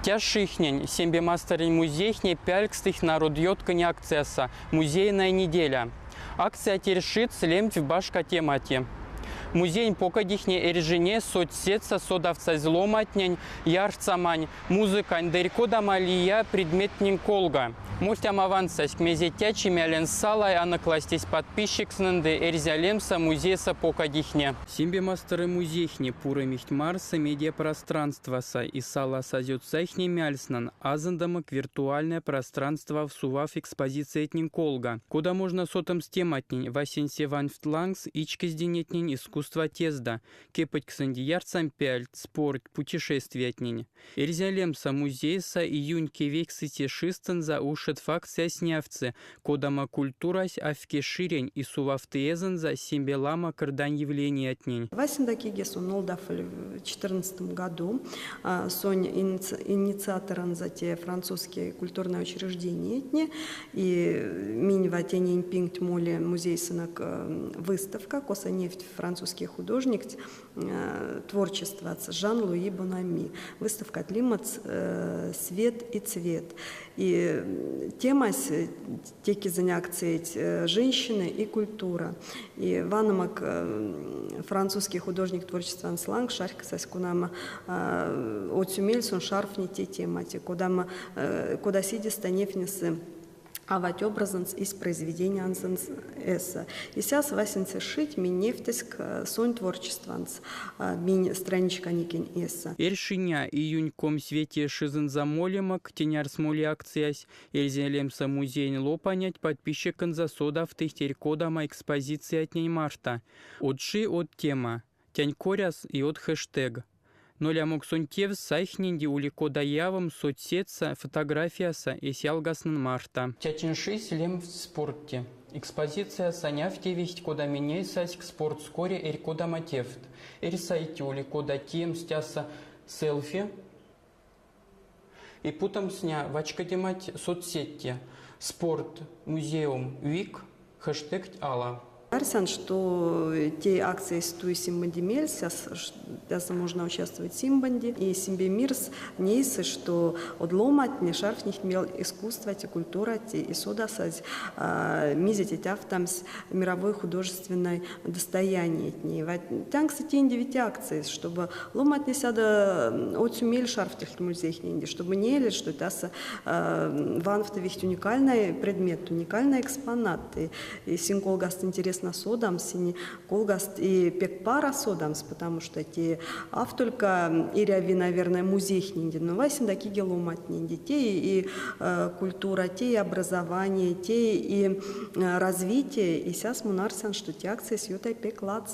Тяшихнень, сембемастерень музейхне пялькстых народ йоткани акцесса, музейная неделя. Акция тершит слемть в башка темати. Музей покадихне эржине соцсетса содавца зломатнень, ярцамань, музыкань дырько малия предметнень колга. Мустям авансась к мезетячи мялен салай анакластись подписчик сненды эрзялемса музейса покадихне. Симбемастеры музейхне пурымихть марса медиапространстваса и сала сазютсайхне мяльснан азандамок виртуальное пространство в сував экспозиции этнин колга. Куда можно сотом стематнень васенсе ванфтлангс ичкизденетнень искусство тезда, кепать ксандиярцам пяльт, спорт, путешествиятнень. Эрзялемса музейса июнь кевексите шистен за ушет факт сяснявцы, кодама культурась авке ширень и сувавтезен за симбелама кардань явления отнень. Васендаки сунолдав в 2014 году сон инициатором за те французские культурные учреждения этни и минива тенень пинкт моли музей сынок выставка коса нефть французский художник творчество Жан-Луи Бонами. Выставка «Климат, свет и цвет». И тема теки занятий женщины и культура. И ванамак французский художник творчества Ансланг шарка саскунама отсюмельсон шарфни те темати, куда сиди станефнисы авать образанс из произведения ансенс эсса. И сейчас васенце шить ми нефтеск сон творчестванс ми страничка никин эсса. Эршиня июньком свете шизен замолемок теняр смоли акциясь эрзелемса музейн лопанять подписчикан засодав тихтерькодама экспозиции от ней марта. Отши от тема тянь коряс и от хэштег. Ноля моксунтев сайхнинди улико даявам соцсетса фотографияса и сялгаснан марта. Тячинши слем в спорте. Экспозиция саняфтевисть кода минейсась к спорт вскоре эркода матефт. Эрсайти улико датием стяса селфи. И путом сня вачкадемать соцсети. Спорт музеум вик хэштег ала. Арсен, что те акции с туи симбанди даже можно участвовать в симбанди и симбемирс нейсы, что одломать не шарф них мел искусство, те культура, те и сода сать мизить тяв там с мировой художественной достояние тни. Там, кстати, индивид акции, чтобы ломать не сада отсюмель шарф тех музеях нинди, чтобы не ли, что это ванфтових уникальный предмет, уникальный экспонат. И синколгаст интересно на содамс, и колгаст и пекпара содамс, потому что те автолько иряви, наверное, музей нинди, но васин таки геломат нинди, те и культура, те и образование, те и развитие, и сейчас мунарсан, что те акции с ютой пеклад.